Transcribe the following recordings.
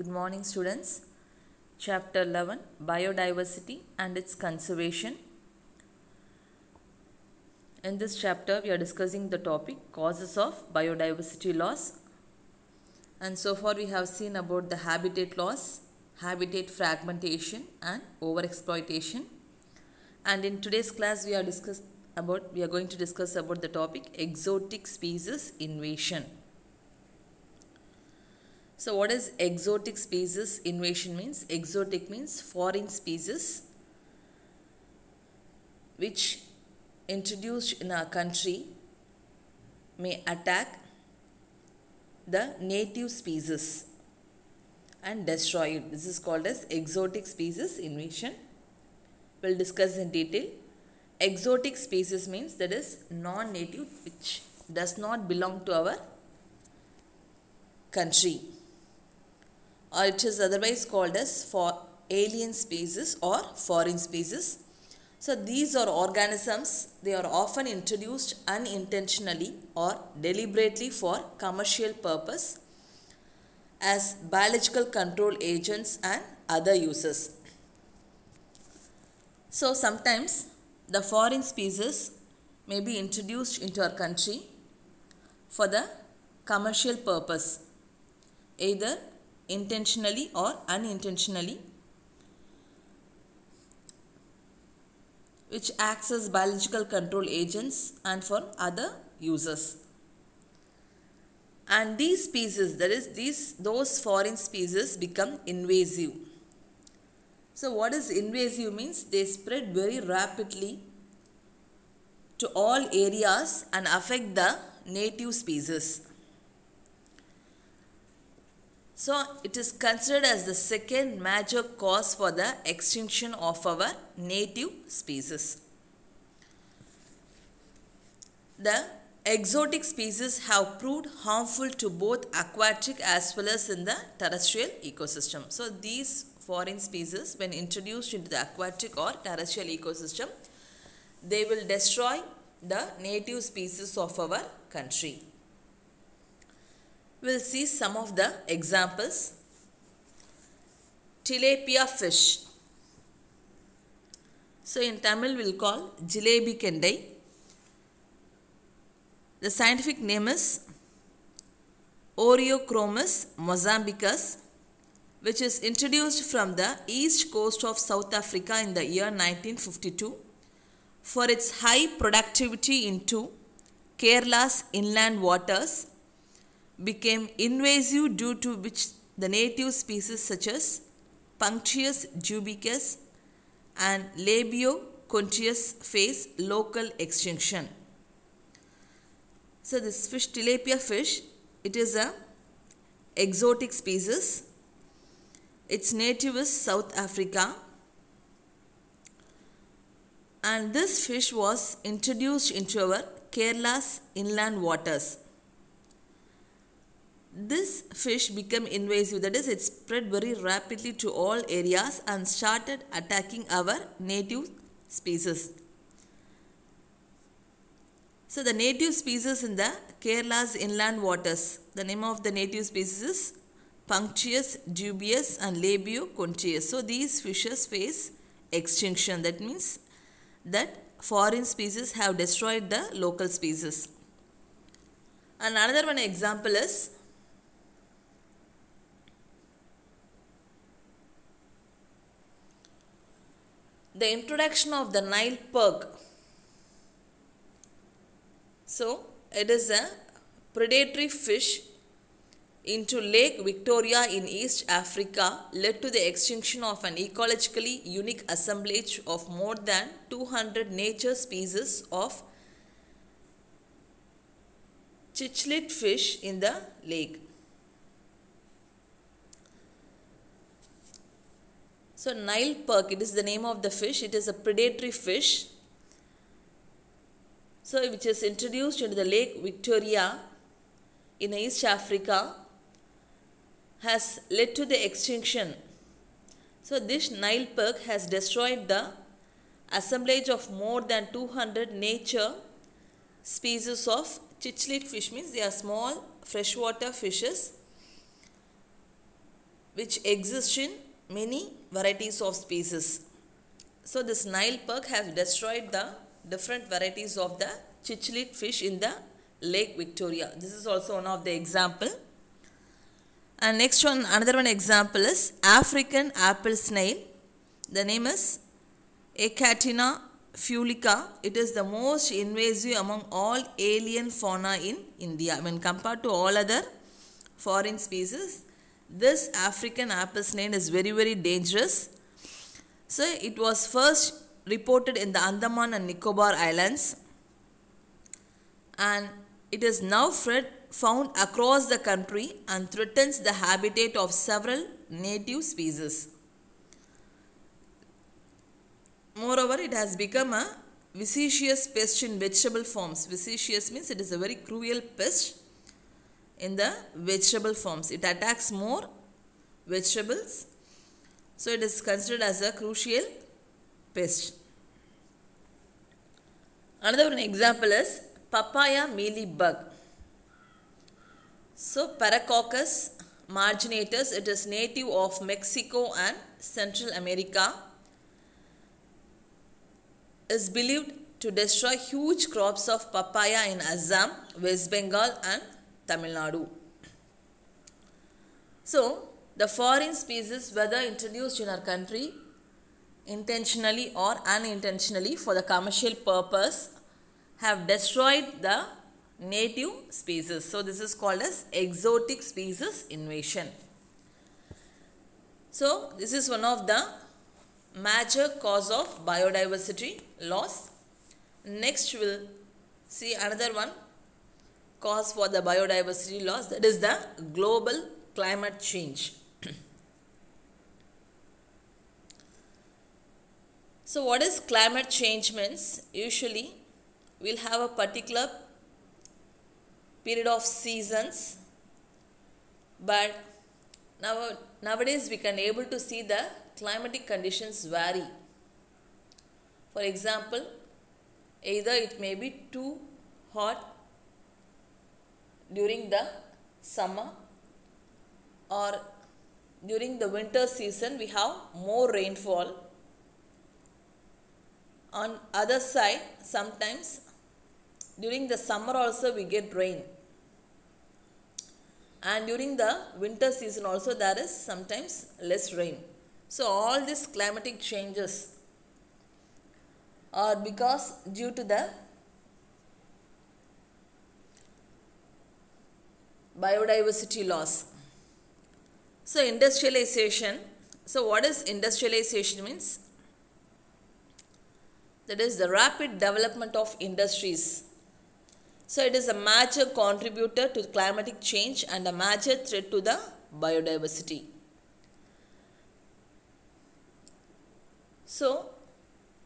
Good morning, students. Chapter 11, Biodiversity and its Conservation. In this chapter, we are discussing the topic causes of biodiversity loss. And so far, we have seen about the habitat loss, habitat fragmentation and overexploitation. And in today's class, we are going to discuss about the topic exotic species invasion. So what is exotic species invasion means? Exotic means foreign species which introduced in our country may attack the native species and destroy it. This is called as exotic species invasion. We'll discuss in detail. Exotic species means that is non-native, which does not belong to our country, or it is otherwise called as for alien species or foreign species. So these are organisms, they are often introduced unintentionally or deliberately for commercial purpose as biological control agents and other uses. So sometimes the foreign species may be introduced into our country for the commercial purpose, either intentionally or unintentionally, which acts as biological control agents and for other uses. And these species, that is those foreign species, become invasive. So what is invasive means? They spread very rapidly to all areas and affect the native species. So it is considered as the second major cause for the extinction of our native species. The exotic species have proved harmful to both aquatic as well as in the terrestrial ecosystem. So these foreign species, when introduced into the aquatic or terrestrial ecosystem, they will destroy the native species of our country. We will see some of the examples. Tilapia fish. So in Tamil we will call Jilebi Kendai. The scientific name is Oreochromis mozambicus, which is introduced from the east coast of South Africa in the year 1952 for its high productivity into Kerala's inland waters, became invasive due to which the native species such as Punctius jubicus and Labiocontius face local extinction. So this fish, tilapia fish, it is a exotic species. Its native is South Africa, and this fish was introduced into our Kerala's inland waters. This fish became invasive, that is, it spread very rapidly to all areas and started attacking our native species. So the native species in the Kerala's inland waters, the name of the native species is Punctius dubius and Labiocontius. So these fishes face extinction. That means that foreign species have destroyed the local species. And another one example is the introduction of the Nile perch. So it is a predatory fish into Lake Victoria in East Africa, led to the extinction of an ecologically unique assemblage of more than 200 nature species of cichlid fish in the lake. So Nile perch, it is the name of the fish. It is a predatory fish, so which is introduced into the Lake Victoria in East Africa, has led to the extinction. So this Nile perch has destroyed the assemblage of more than 200 nature species of cichlid fish, means they are small freshwater fishes which exist in many varieties of species. So this Nile perk has destroyed the different varieties of the cichlid fish in the Lake Victoria. This is also one of the example. And next one, another one example is African apple snail. The name is Achatina fulica. It is the most invasive among all alien fauna in India. When compared to all other foreign species, this African apple snail is very, very dangerous. So it was first reported in the Andaman and Nicobar Islands, and it is now found across the country and threatens the habitat of several native species. Moreover, it has become a vicious pest in vegetable forms. Vicious means it is a very cruel pest in the vegetable forms. It attacks more vegetables. So it is considered as a crucial pest. Another one example is papaya mealy bug. So Paracoccus marginatus, it is native of Mexico and Central America, is believed to destroy huge crops of papaya in Assam, West Bengal and Tamil Nadu. So the foreign species, whether introduced in our country intentionally or unintentionally for the commercial purpose, have destroyed the native species. So this is called as exotic species invasion. So this is one of the major cause of biodiversity loss. Next we will see another one cause for the biodiversity loss, that is the global climate change. So what is climate change means? Usually we will have a particular period of seasons, but nowadays we can able to see the climatic conditions vary. For example, either it may be too hot during the summer, or during the winter season we have more rainfall. On other side, sometimes during the summer also we get rain, and during the winter season also there is sometimes less rain. So all these climatic changes are because due to the biodiversity loss. So industrialization. So what is industrialization means? That is the rapid development of industries. So it is a major contributor to climatic change and a major threat to the biodiversity. So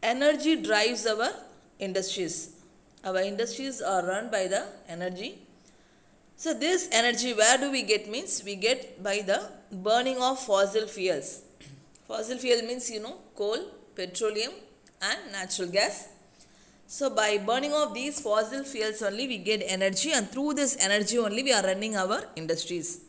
energy drives our industries. Our industries are run by the energy. So this energy, where do we get means? We get by the burning of fossil fuels. Fossil fuel means, coal, petroleum and natural gas. So by burning of these fossil fuels only we get energy, and through this energy only we are running our industries.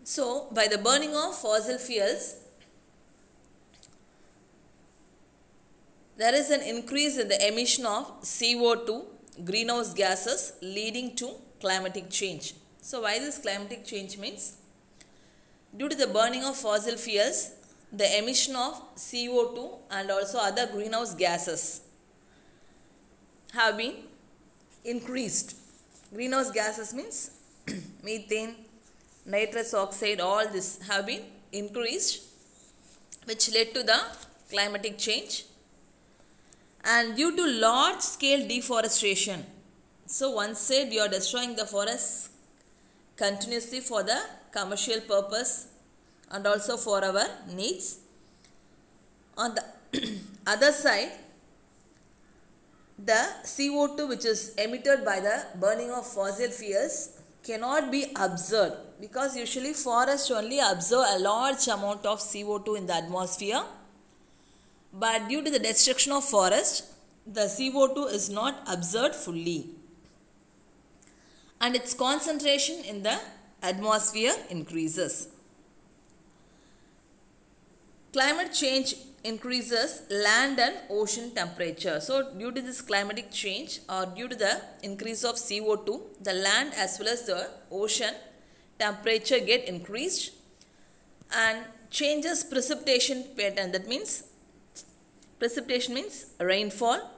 So by the burning of fossil fuels, there is an increase in the emission of CO2, greenhouse gases, leading to climatic change. So why this climatic change means? Due to the burning of fossil fuels, the emission of CO2 and also other greenhouse gases have been increased. Greenhouse gases means methane, nitrous oxide, all this have been increased, which led to the climatic change. And due to large scale deforestation, so one said we are destroying the forests continuously for the commercial purpose and also for our needs. On the other side, the CO2 which is emitted by the burning of fossil fuels cannot be absorbed, because usually forests only absorb a large amount of CO2 in the atmosphere. But due to the destruction of forest, the CO2 is not absorbed fully and its concentration in the atmosphere increases. Climate change increases land and ocean temperature. So, due to this climatic change or due to the increase of CO2, the land as well as the ocean temperature get increased and changes precipitation pattern. That means precipitation means rainfall.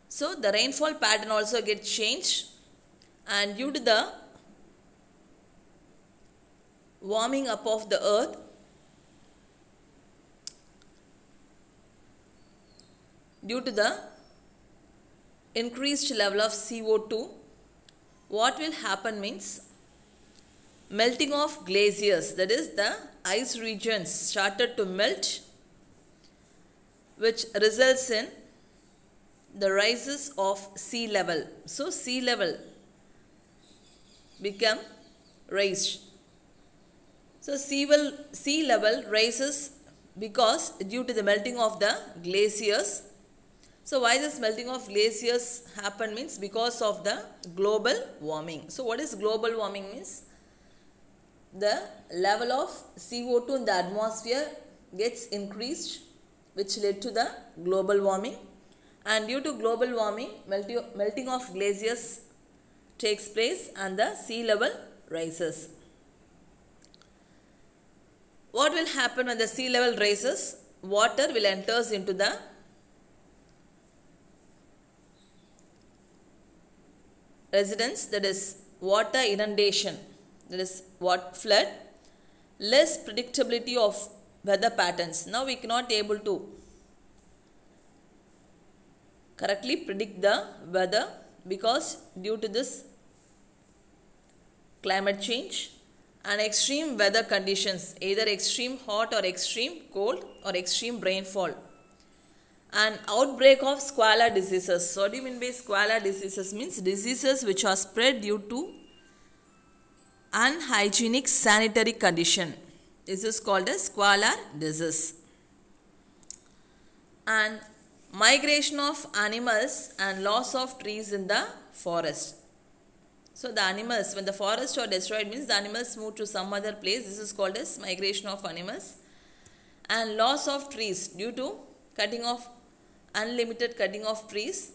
So, the rainfall pattern also gets changed, and due to the warming up of the earth, due to the increased level of CO2, what will happen means melting of glaciers, that is the ice regions started to melt, which results in the rises of sea level. So, sea level become raised. So, sea level rises because due to the melting of the glaciers. So, why this melting of glaciers happen means because of the global warming. So, what is global warming means? The level of CO2 in the atmosphere gets increased, which led to the global warming, and due to global warming, melting of glaciers takes place and the sea level rises. What will happen when the sea level rises? Water will enters into the residence, that is water inundation, that is what flood, less predictability of weather patterns. Now we cannot able to correctly predict the weather because due to this climate change and extreme weather conditions, either extreme hot or extreme cold or extreme rainfall, and outbreak of squalor diseases. So, what do you mean by squalor diseases? Means diseases which are spread due to unhygienic sanitary condition. This is called as squalor disease. And migration of animals and loss of trees in the forest. So, the animals, when the forests are destroyed, means the animals move to some other place. This is called as migration of animals. And loss of trees due to unlimited cutting of trees.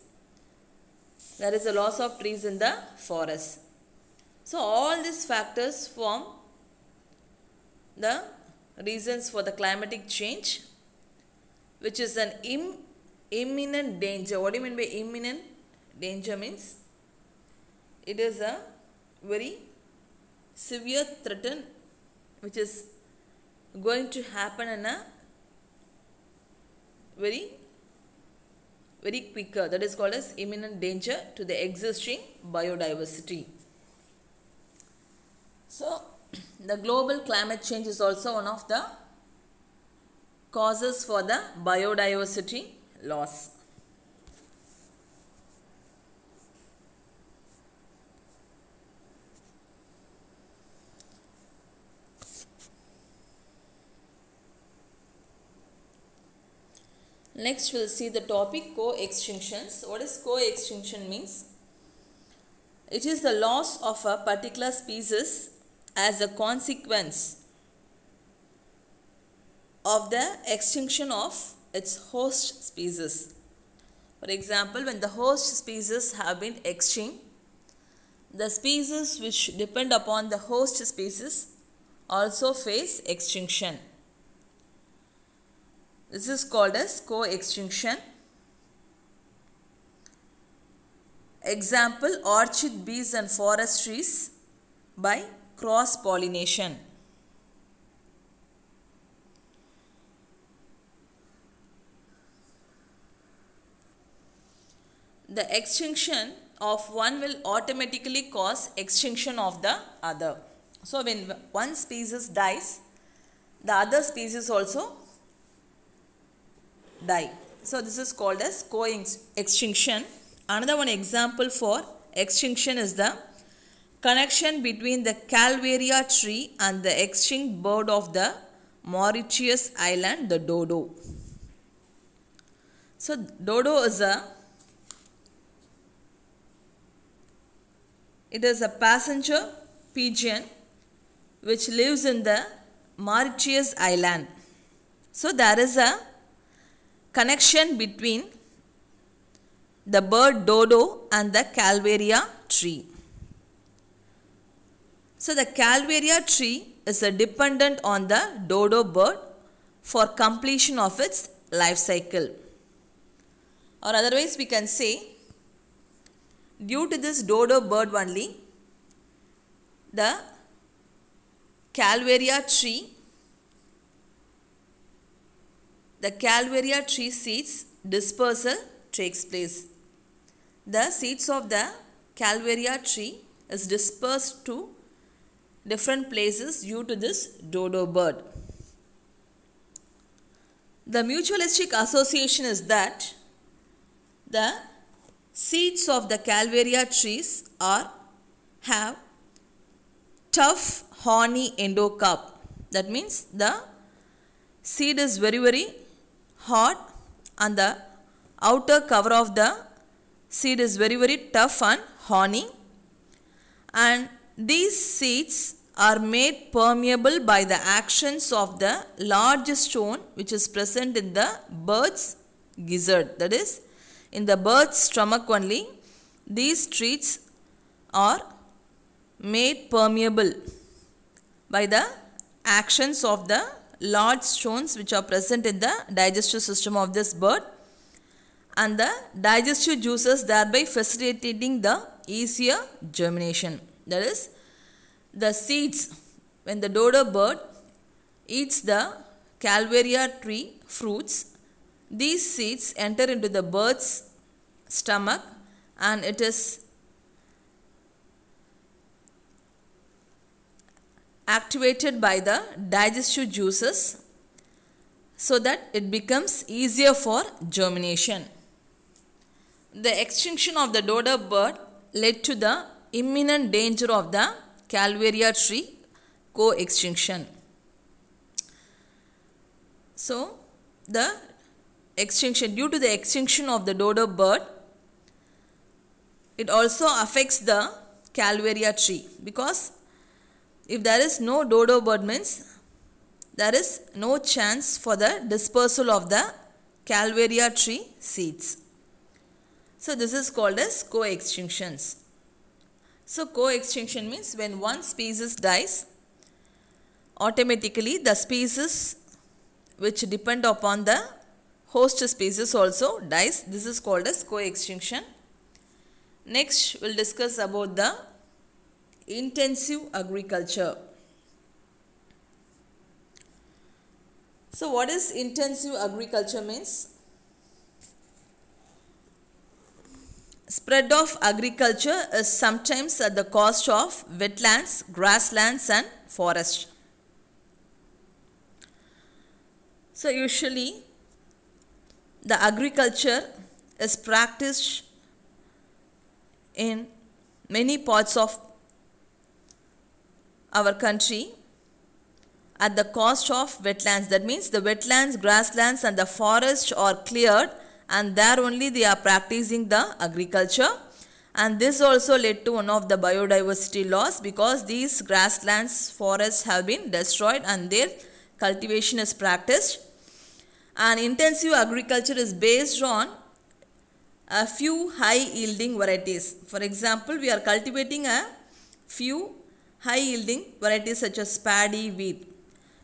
There is a loss of trees in the forest. So, all these factors form the reasons for the climatic change, which is an imminent danger. What do you mean by imminent danger means? It is a very severe threat which is going to happen in a very quicker. That is called as imminent danger to the existing biodiversity. So, the global climate change is also one of the causes for the biodiversity loss. Next, we will see the topic co-extinctions. What is co-extinction means? It is the loss of a particular species as a consequence of the extinction of its host species. For example, when the host species have been extinct, the species which depend upon the host species also face extinction. This is called as co-extinction. Example, orchid bees and forest trees by cross-pollination. The extinction of one will automatically cause extinction of the other. So, when one species dies, the other species also die. So, this is called as co-extinction. Another one example for extinction is the connection between the Calvaria tree and the extinct bird of the Mauritius island, the dodo. So dodo is a passenger pigeon which lives in the Mauritius island. So there is a connection between the bird dodo and the Calvaria tree. So the Calvaria tree is dependent on the dodo bird for completion of its life cycle. Or otherwise we can say, due to this dodo bird only, the Calvaria tree seeds dispersal takes place. The seeds of the Calvaria tree is dispersed to different places due to this dodo bird. The mutualistic association is that the seeds of the Calvaria trees have tough horny endocarp. That means the seed is very hard and the outer cover of the seed is very tough and horny, and these seeds are made permeable by the actions of the large stone which is present in the bird's gizzard. That is, in the bird's stomach only, these trees are made permeable by the actions of the large stones which are present in the digestive system of this bird, and the digestive juices thereby facilitating the easier germination. That is, the seeds, when the dodo bird eats the Calvaria tree fruits, these seeds enter into the bird's stomach and it is activated by the digestive juices so that it becomes easier for germination. The extinction of the dodo bird led to the imminent danger of the Calvaria tree co-extinction. So, due to the extinction of the dodo bird, it also affects the Calvaria tree, because if there is no dodo bird means there is no chance for the dispersal of the Calvaria tree seeds. So this is called as co-extinctions. So co-extinction means when one species dies, automatically the species which depend upon the host species also dies. This is called as co-extinction. Next, we'll discuss about the intensive agriculture. So what is intensive agriculture means? Spread of agriculture is sometimes at the cost of wetlands, grasslands and forests. So usually the agriculture is practiced in many parts of our country at the cost of wetlands. That means the wetlands, grasslands and the forests are cleared, and there only they are practicing the agriculture. And this also led to one of the biodiversity loss, because these grasslands, forests have been destroyed and their cultivation is practiced. And intensive agriculture is based on a few high yielding varieties. For example, we are cultivating a few high yielding varieties such as paddy, wheat.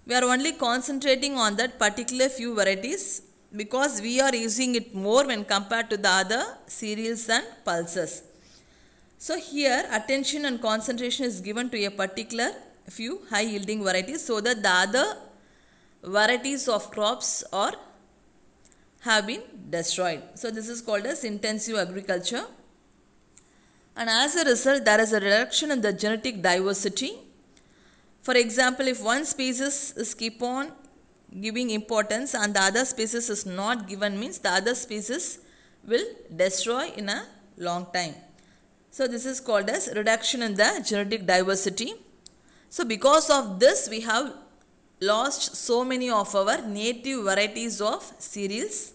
We are only concentrating on that particular few varieties because we are using it more when compared to the other cereals and pulses. So here attention and concentration is given to a particular few high yielding varieties, so that the other varieties of crops have been destroyed. So this is called as intensive agriculture. And as a result, there is a reduction in the genetic diversity. For example, if one species is keep on giving importance and the other species is not given, means the other species will destroy in a long time. So this is called as reduction in the genetic diversity. So because of this, we have lost so many of our native varieties of cereals.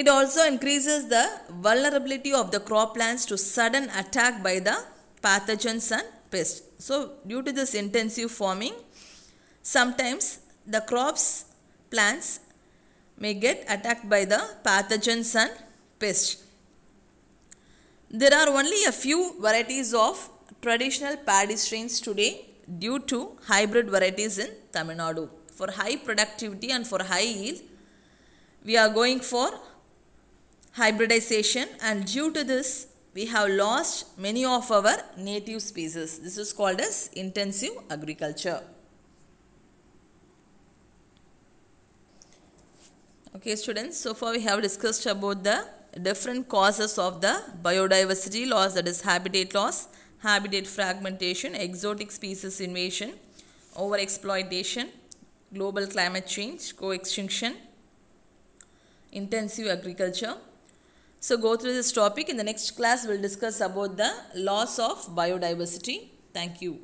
It also increases the vulnerability of the croplands to sudden attack by the pathogens and pests. So due to this intensive farming, sometimes the plants may get attacked by the pathogens and pests. There are only a few varieties of traditional paddy strains today due to hybrid varieties in Tamil Nadu. For high productivity and for high yield, we are going for hybridization, and due to this we have lost many of our native species. This is called as intensive agriculture. Okay students, so far we have discussed about the different causes of the biodiversity loss, that is habitat loss, habitat fragmentation, exotic species invasion, overexploitation, global climate change, co-extinction, intensive agriculture. So go through this topic. In the next class, we will discuss about the loss of biodiversity. Thank you.